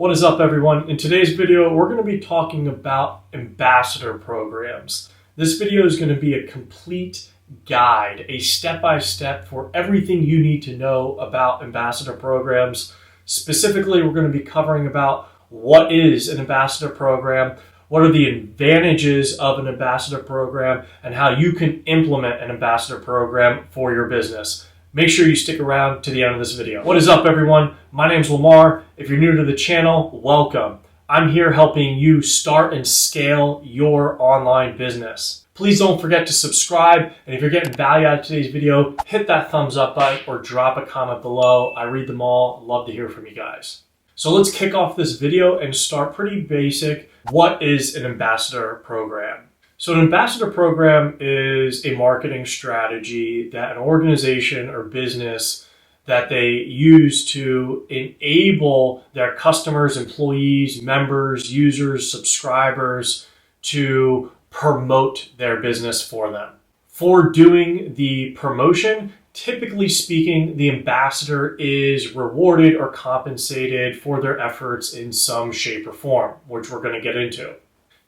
What is up, everyone? In today's video, we're going to be talking about ambassador programs. This video is going to be a complete guide, a step-by-step for everything you need to know about ambassador programs. Specifically, we're going to be covering about what is an ambassador program, what are the advantages of an ambassador program, and how you can implement an ambassador program for your business. Make sure you stick around to the end of this video. What is up, everyone? My name's Lamar. If you're new to the channel, welcome. I'm here helping you start and scale your online business. Please don't forget to subscribe, and if you're getting value out of today's video, hit that thumbs up button or drop a comment below. I read them all. Love to hear from you guys. So let's kick off this video and start pretty basic. What is an ambassador program? So an ambassador program is a marketing strategy that an organization or business that they use to enable their customers, employees, members, users, subscribers to promote their business for them. For doing the promotion, typically speaking, the ambassador is rewarded or compensated for their efforts in some shape or form, which we're going to get into.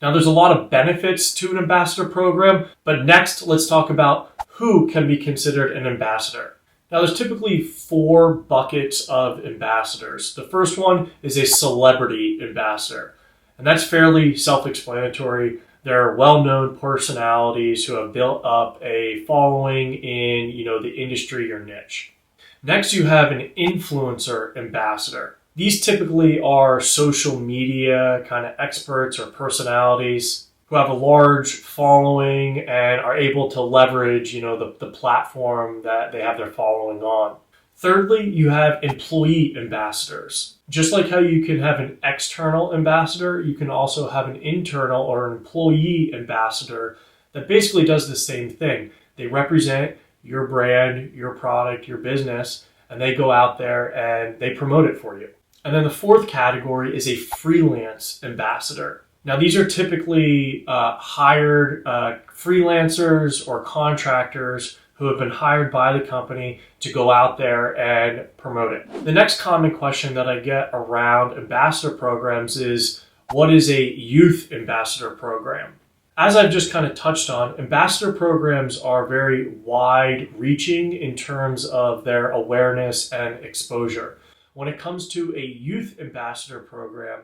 Now, there's a lot of benefits to an ambassador program, but next let's talk about who can be considered an ambassador. Now, there's typically 4 buckets of ambassadors. The first one is a celebrity ambassador, and that's fairly self-explanatory. They're well-known personalities who have built up a following in, the industry or niche. Next, you have an influencer ambassador. These typically are social media kind of experts or personalities who have a large following and are able to leverage, the platform that they have their following on. Thirdly, you have employee ambassadors. Just like how you can have an external ambassador, you can also have an internal or an employee ambassador that basically does the same thing. They represent your brand, your product, your business, and they go out there and they promote it for you. And then the 4th category is a freelance ambassador. Now, these are typically hired freelancers or contractors who have been hired by the company to go out there and promote it. The next common question that I get around ambassador programs is, what is a youth ambassador program? As I've just kind of touched on, ambassador programs are very wide-reaching in terms of their awareness and exposure. When it comes to a youth ambassador program,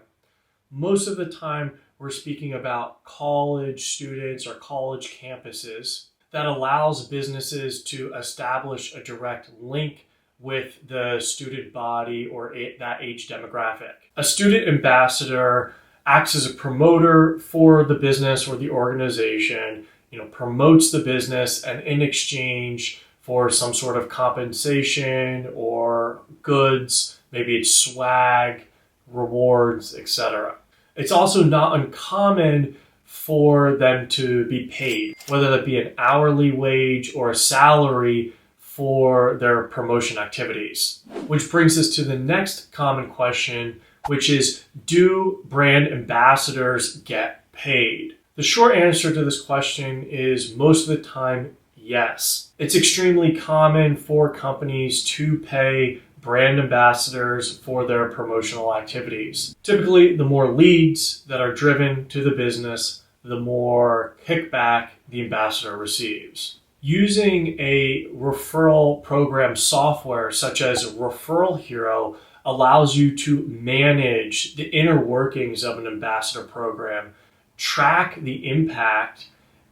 most of the time we're speaking about college students or college campuses that allows businesses to establish a direct link with the student body or that age demographic. A student ambassador acts as a promoter for the business or the organization, promotes the business, and in exchange for some sort of compensation or goods, maybe it's swag, rewards, etc. It's also not uncommon for them to be paid, whether that be an hourly wage or a salary for their promotion activities. Which brings us to the next common question, which is, do brand ambassadors get paid? The short answer to this question is most of the time, yes. It's extremely common for companies to pay brand ambassadors for their promotional activities. Typically, the more leads that are driven to the business, the more kickback the ambassador receives. Using a referral program software such as Referral Hero allows you to manage the inner workings of an ambassador program, track the impact,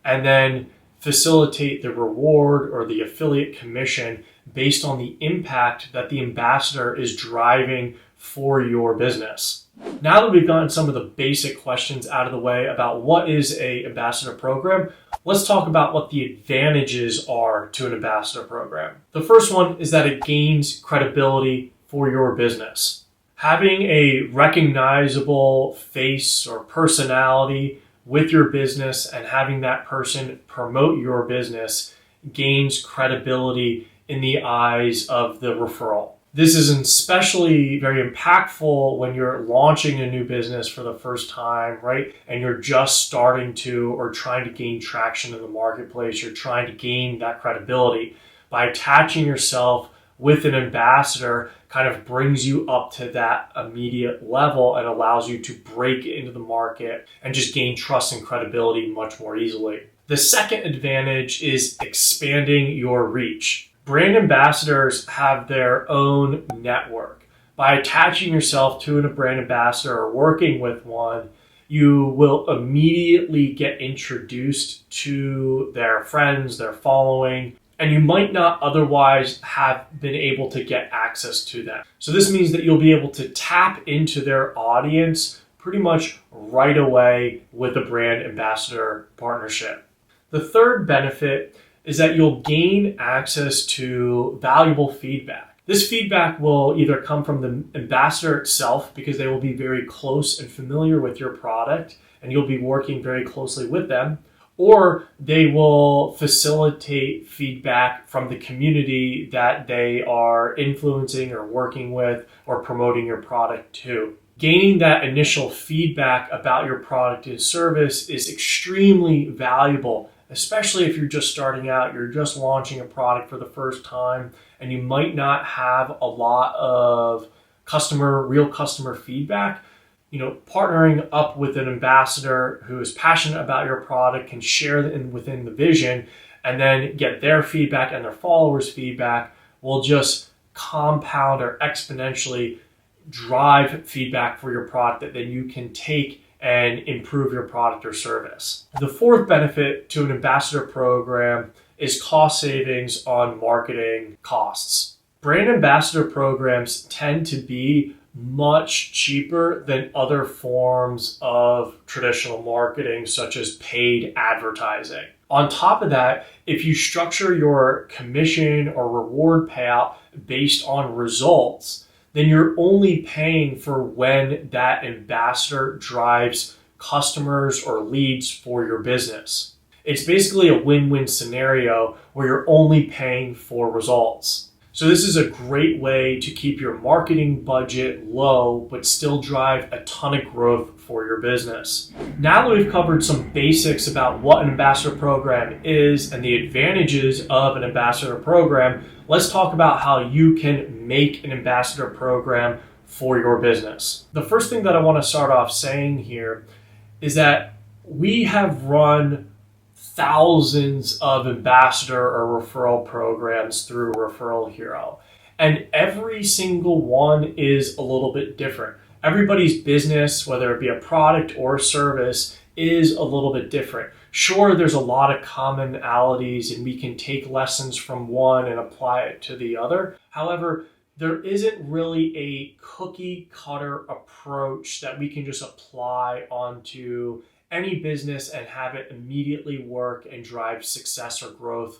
and then facilitate the reward or the affiliate commission based on the impact that the ambassador is driving for your business. Now that we've gotten some of the basic questions out of the way about what is an ambassador program, let's talk about what the advantages are to an ambassador program. The first one is that it gains credibility for your business. Having a recognizable face or personality with your business and having that person promote your business gains credibility in the eyes of the referral. This is especially very impactful when you're launching a new business for the first time, right? And you're just starting to or trying to gain traction in the marketplace. You're trying to gain that credibility by attaching yourself with an ambassador kind of brings you up to that immediate level and allows you to break into the market and just gain trust and credibility much more easily. The second advantage is expanding your reach. Brand ambassadors have their own network. By attaching yourself to a brand ambassador or working with one, you will immediately get introduced to their friends, their following, and you might not otherwise have been able to get access to them. So this means that you'll be able to tap into their audience pretty much right away with a brand ambassador partnership. The third benefit is that you'll gain access to valuable feedback. This feedback will either come from the ambassador itself because they will be very close and familiar with your product and you'll be working very closely with them, or they will facilitate feedback from the community that they are influencing or working with or promoting your product to. Gaining that initial feedback about your product and service is extremely valuable, especially if you're just starting out, you're just launching a product for the first time, and you might not have a lot of real customer feedback. Partnering up with an ambassador who is passionate about your product can share within the vision and then get their feedback and their followers' feedback will just compound or exponentially drive feedback for your product that then you can take and improve your product or service. The fourth benefit to an ambassador program is cost savings on marketing costs. Brand ambassador programs tend to be much cheaper than other forms of traditional marketing, such as paid advertising. On top of that, if you structure your commission or reward payout based on results, then you're only paying for when that ambassador drives customers or leads for your business. It's basically a win-win scenario where you're only paying for results. So this is a great way to keep your marketing budget low, but still drive a ton of growth for your business. Now that we've covered some basics about what an ambassador program is and the advantages of an ambassador program, let's talk about how you can make an ambassador program for your business. The first thing that I want to start off saying here is that we have run thousands of ambassador or referral programs through Referral Hero, and every single one is a little bit different. Everybody's business, whether it be a product or service, is a little bit different. Sure, there's a lot of commonalities and we can take lessons from one and apply it to the other. However, there isn't really a cookie cutter approach that we can just apply onto any business and have it immediately work and drive success or growth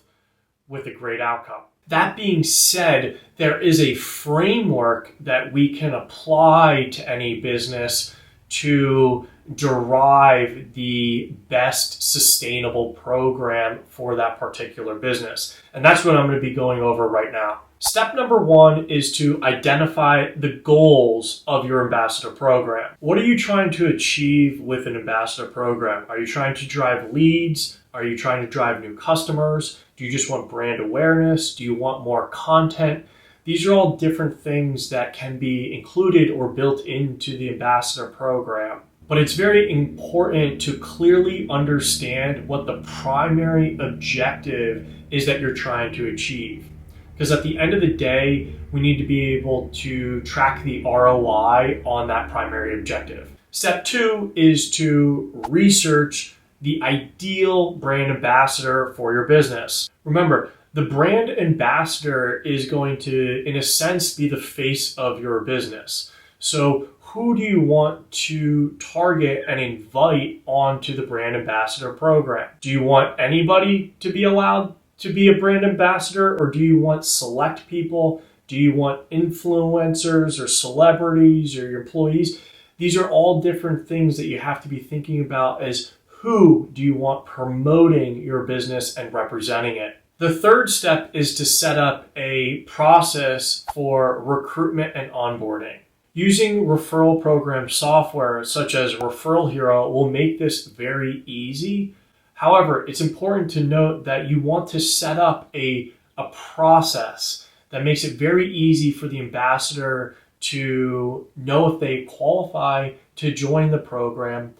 with a great outcome. That being said, there is a framework that we can apply to any business to derive the best sustainable program for that particular business. And that's what I'm going to be going over right now. Step number one is to identify the goals of your ambassador program. What are you trying to achieve with an ambassador program? Are you trying to drive leads? Are you trying to drive new customers? Do you just want brand awareness? Do you want more content? These are all different things that can be included or built into the ambassador program. But it's very important to clearly understand what the primary objective is that you're trying to achieve. Because at the end of the day, we need to be able to track the ROI on that primary objective. Step two is to research the ideal brand ambassador for your business. Remember, the brand ambassador is going to, in a sense, be the face of your business. So who do you want to target and invite onto the brand ambassador program? Do you want anybody to be allowed to be a brand ambassador, or do you want select people? Do you want influencers or celebrities or your employees? These are all different things that you have to be thinking about as who do you want promoting your business and representing it. The third step is to set up a process for recruitment and onboarding. Using referral program software such as Referral Hero will make this very easy. However, it's important to note that you want to set up a process that makes it very easy for the ambassador to know if they qualify to join the program,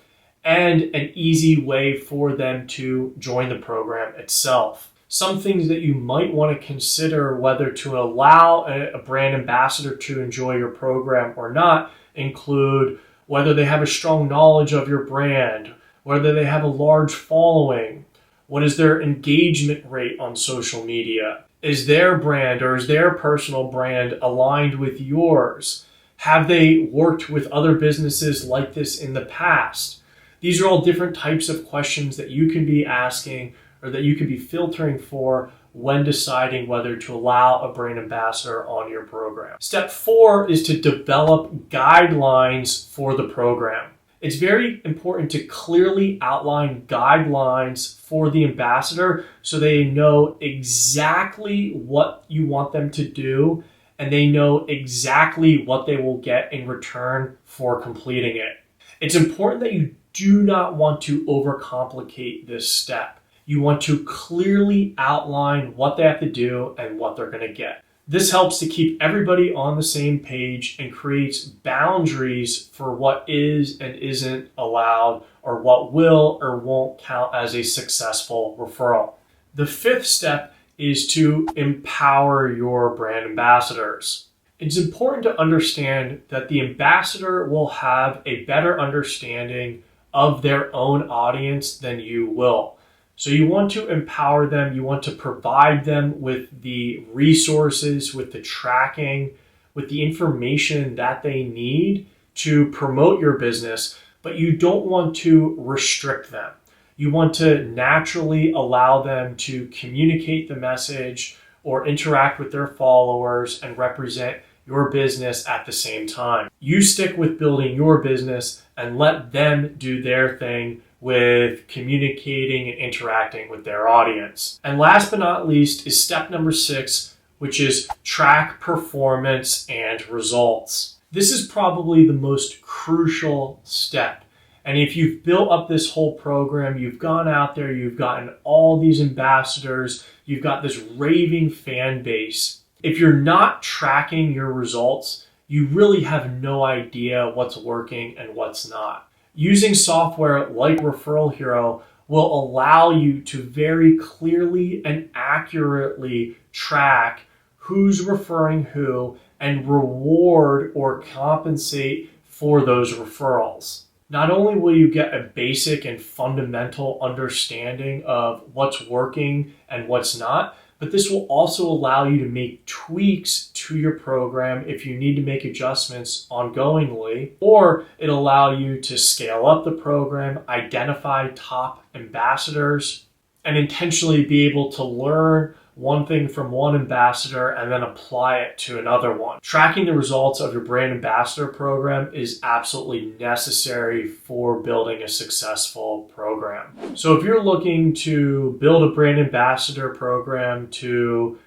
and an easy way for them to join the program itself. Some things that you might want to consider whether to allow a brand ambassador to enjoy your program or not include whether they have a strong knowledge of your brand, whether they have a large following, what is their engagement rate on social media, is their brand or is their personal brand aligned with yours, have they worked with other businesses like this in the past. These are all different types of questions that you can be asking or that you can be filtering for when deciding whether to allow a brand ambassador on your program. Step 4 is to develop guidelines for the program. It's very important to clearly outline guidelines for the ambassador so they know exactly what you want them to do and they know exactly what they will get in return for completing it. It's important that you do not want to overcomplicate this step. You want to clearly outline what they have to do and what they're going to get. This helps to keep everybody on the same page and creates boundaries for what is and isn't allowed or what will or won't count as a successful referral. The 5th step is to empower your brand ambassadors. It's important to understand that the ambassador will have a better understanding of their own audience than you will. So you want to empower them, you want to provide them with the resources, with the tracking, with the information that they need to promote your business, but you don't want to restrict them. You want to naturally allow them to communicate the message or interact with their followers and represent your business at the same time. You stick with building your business and let them do their thing with communicating and interacting with their audience. And last but not least is step number 6, which is track performance and results. This is probably the most crucial step. And if you've built up this whole program, you've gone out there, you've gotten all these ambassadors, you've got this raving fan base. If you're not tracking your results, you really have no idea what's working and what's not. Using software like Referral Hero will allow you to very clearly and accurately track who's referring who and reward or compensate for those referrals. Not only will you get a basic and fundamental understanding of what's working and what's not, but this will also allow you to make tweaks to your program if you need to make adjustments ongoingly, or it'll allow you to scale up the program, identify top ambassadors, and intentionally be able to learn one thing from one ambassador and then apply it to another one. Tracking the results of your brand ambassador program is absolutely necessary for building a successful program. So if you're looking to build a brand ambassador program to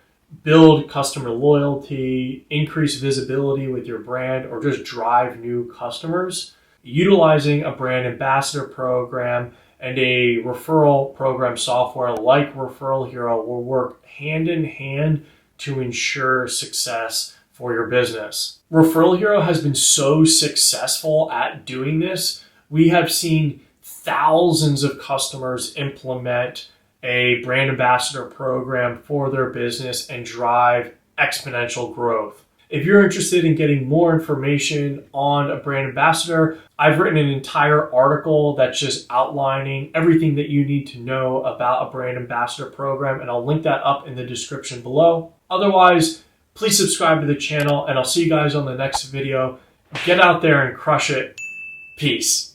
build customer loyalty, increase visibility with your brand, or just drive new customers, utilizing a brand ambassador program and a referral program software like Referral Hero will work hand in hand to ensure success for your business. Referral Hero has been so successful at doing this. We have seen thousands of customers implement a brand ambassador program for their business and drive exponential growth. If you're interested in getting more information on a brand ambassador, I've written an entire article that's just outlining everything that you need to know about a brand ambassador program, and I'll link that up in the description below. Otherwise, please subscribe to the channel, and I'll see you guys on the next video. Get out there and crush it. Peace.